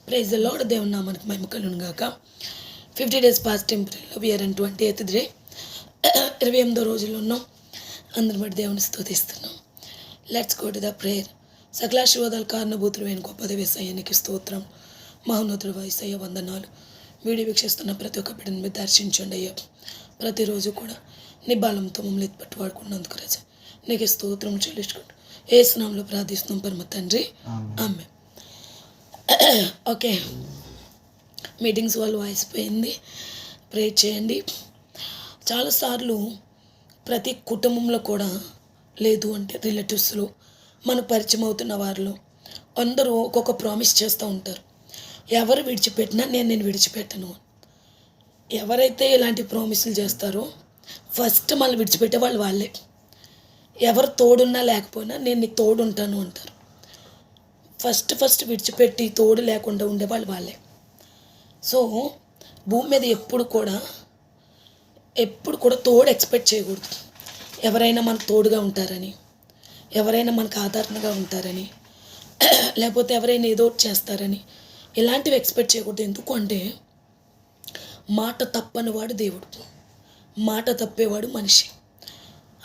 Praise the lord. దేవుని నామానికి మహిమ కలుగును గాక. 50 days ఫాస్టింగ్ ప్రేయర్లో వీఆర్ ఇన్ 28th డే. 28వ రోజులో ఉన్నాం. అందరి బట్టి దేవుని స్తుతిస్తున్నాం. Let's go to the prayer. సకలాశీర్వాదాలు కారణభూతులు అయిన గొప్ప దేవయ్యానికి స్తోత్రం. మహోన్నతుడు యేసయ్య వందనాలు. వీడియో వీక్షిస్తున్న ప్రతి ఒక్క బిడ్డను మీరు దర్శించండి అయ్యా. ప్రతిరోజు కూడా నీ బలంతో మమ్మల్ని ఎత్తిపట్టి వాడుకున్నందుకు రాజా నీకు స్తోత్రం చెల్లించుకుంటూ యేసు నామములో ప్రార్థిస్తున్నాం పరమ తండ్రి, ఆమేన్. ఓకే, మీటింగ్స్ వాళ్ళు వాయిస్ పోయింది, ప్రే చేయండి. చాలాసార్లు ప్రతి కుటుంబంలో కూడా లేదు అంటే రిలేటివ్స్లో మనకు పరిచయం అవుతున్న వారిలో అందరూ ఒక్కొక్క ప్రామిస్ చేస్తూ ఉంటారు. ఎవరు విడిచిపెట్టినా నేను విడిచిపెట్టను. ఎవరైతే ఇలాంటి ప్రామిస్లు చేస్తారో ఫస్ట్ మళ్ళీ విడిచిపెట్టే వాళ్ళు వాళ్ళే. ఎవరు తోడున్నా లేకపోయినా నేను నీకు తోడు ఉంటాను అంటారు. ఫస్ట్ విడిచిపెట్టి తోడు లేకుండా ఉండేవాళ్ళు వాళ్ళే. సో భూమి మీద ఎప్పుడు కూడా తోడు ఎక్స్పెక్ట్ చేయకూడదు. ఎవరైనా మనకు తోడుగా ఉంటారని, ఎవరైనా మనకు ఆదరణగా ఉంటారని, లేకపోతే ఎవరైనా ఏదో చేస్తారని ఇలాంటివి ఎక్స్పెక్ట్ చేయకూడదు. ఎందుకు అంటే మాట తప్పని వాడు దేవుడు, మాట తప్పేవాడు మనిషి.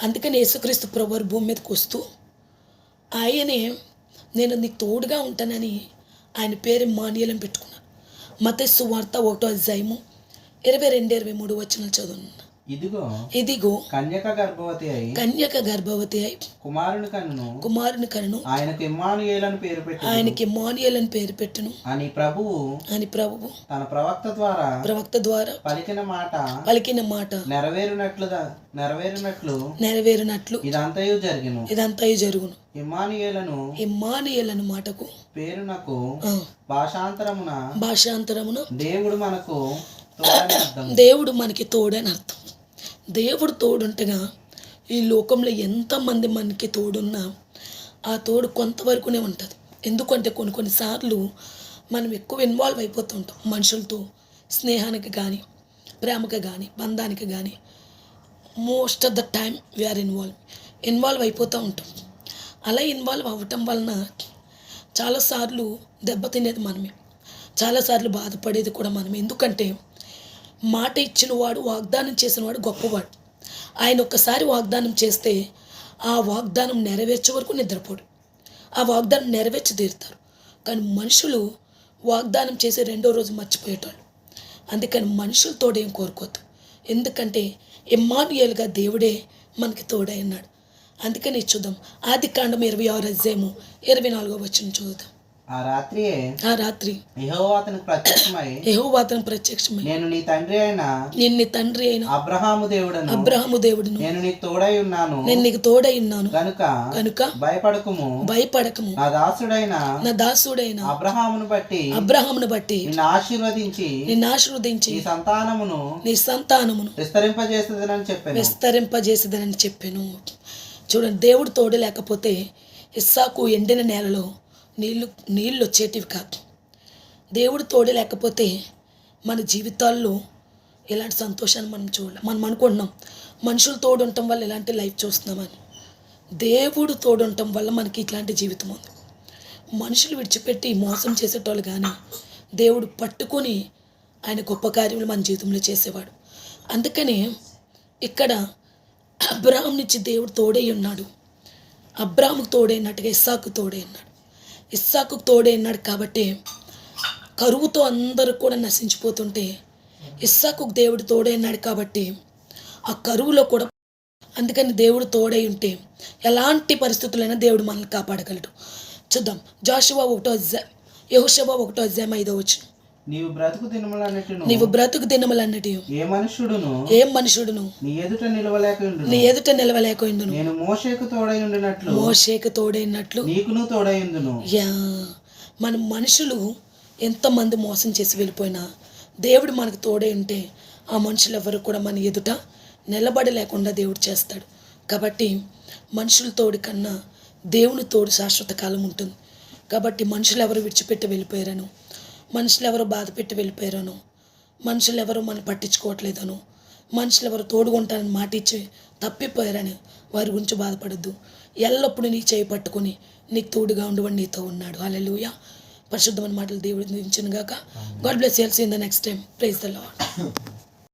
అందుకని యేసుక్రీస్తు ప్రభువారు భూమి మీదకి వస్తూ ఆయనే నేను నీకు తోడుగా ఉంటానని ఆయన పేరు ఇమ్మానుయేల్ అని పెట్టుకున్నాను. మత్తయి సువార్త 1వ అధ్యాయము 22-23 వచనాలు చదువుతున్నా. ఇదిగో కన్యక గర్భవతి అయి కుమారుని కనును ఆయనకి ఇమ్మానుయేల్ అని పేరు పెట్టును అని ప్రభువు తన ప్రవక్త ద్వారా పలికిన మాట నెరవేరునట్లు ఇదంతయు జరుగును. ఇమ్మానుయేలను మాటకు పేరునకు భాషాంతరమున దేవుడు మనకి తోడని అర్థం. దేవుడు తోడుంటగా ఈ లోకంలో ఎంతమంది మనకి తోడున్నా ఆ తోడు కొంతవరకునే ఉంటుంది. ఎందుకంటే కొన్నిసార్లు మనం ఎక్కువ ఇన్వాల్వ్ అయిపోతూ ఉంటాం మనుషులతో. స్నేహానికి కానీ, ప్రేమకి కానీ, బంధానికి కానీ most of the time we are involve అయిపోతూ ఉంటాం. అలా ఇన్వాల్వ్ అవ్వటం వలన చాలాసార్లు దెబ్బతినేది మనమే, చాలాసార్లు బాధపడేది కూడా మనమే. ఎందుకంటే మాట ఇచ్చిన వాడు, వాగ్దానం చేసిన వాడు గొప్పవాడు. ఆయన ఒక్కసారి వాగ్దానం చేస్తే ఆ వాగ్దానం నెరవేర్చే వరకు నిద్రపోడు. ఆ వాగ్దానం నెరవేర్చి తీరుతారు. కానీ మనుషులు వాగ్దానం చేసి 2వ రోజు మర్చిపోయేటోళ్ళు. అందుకని మనుషులు తోడేం కోరుకోవద్దు. ఎందుకంటే ఇమ్మానుయేలుగా దేవుడే మనకి తోడై ఉన్నాడు. అందుకని చూద్దాం. ఆదికాండం 26వ అధ్యాయము 24వ వచనం చూద్దాం. ఆ రాత్రి యెహోవా అతనికి ప్రత్యక్షమై నేను నీ తండ్రి అయిన అబ్రహాము దేవుడును నేను నీకు తోడై ఉన్నాను కనుక భయపడకము నా దాసుడైన అబ్రహామును బట్టి నిన్ను ఆశీర్వదించి నీ సంతానమును విస్తరింపజేసేదనని చెప్పాను. చూడండి, దేవుడు తోడు లేకపోతే ఇస్సాకు ఎండిన నేలలో నీళ్ళు వచ్చేటివి కాదు. దేవుడు తోడు లేకపోతే మన జీవితాల్లో ఇలాంటి సంతోషాన్ని మనం చూడాలి. మనం అనుకుంటున్నాం మనుషులు తోడు ఉండటం వల్ల ఇలాంటి లైఫ్ చూస్తున్నామని. దేవుడు తోడు ఉండటం వల్ల మనకి ఇట్లాంటి జీవితం ఉంది. మనుషులు విడిచిపెట్టి మోసం చేసేటోళ్ళు కానీ దేవుడు పట్టుకొని ఆయన గొప్ప కార్యములు మన జీవితంలో చేసేవాడు. అందుకని ఇక్కడ అబ్రాహాం నుంచి దేవుడు తోడై ఉన్నాడు. అబ్రాహాముకు తోడైనట్టుగా ఇస్సాకు తోడై ఉన్నాడు. ఇస్సాకు తోడై ఉన్నాడు కాబట్టి కరువుతో అందరూ కూడా నశించిపోతుంటే ఇస్సాకు దేవుడు తోడై ఉన్నాడు కాబట్టి ఆ కరువులో కూడా, అందుకని దేవుడు తోడై ఉంటే ఎలాంటి పరిస్థితులైనా దేవుడు మనల్ని కాపాడగలడు. చూద్దాం. యెహోషువ 1వ అధ్యాయం 5వ వచనం. నీవు బ్రతుకు దినములన్నటి ఏ మనుషుడును నీ ఎదుట నిలవలేకుండును నేను మోషేకు తోడైనట్లు నీకును తోడైందును. మన మనుషులు ఎంతమంది మోసం చేసి వెళ్ళిపోయినా దేవుడు మనకు తోడై ఉంటే ఆ మనుషులు ఎవరు కూడా మన ఎదుట నిలబడలేకుండా దేవుడు చేస్తాడు. కాబట్టి మనుషుల తోడు కన్నా దేవుని తోడు శాశ్వత కాలం ఉంటుంది. కాబట్టి మనుషులు ఎవరు విడిచిపెట్టి వెళ్ళిపోయారను, మనుషులు ఎవరు బాధ పెట్టి వెళ్ళిపోయారనో, మనుషులు ఎవరు మనం పట్టించుకోవట్లేదనో, మనుషులు ఎవరు తోడుకుంటారని మాట ఇచ్చి తప్పిపోయారని వారి గురించి బాధపడద్దు. ఎల్లప్పుడూ నీ చేయి పట్టుకొని నీకు తోడుగా ఉండవని నీతో ఉన్నాడు. హల్లెలూయా. పరిశుద్ధమైన మాటలు దేవుడు దించిన గాక. God bless you all. See in the next time. Praise the lord.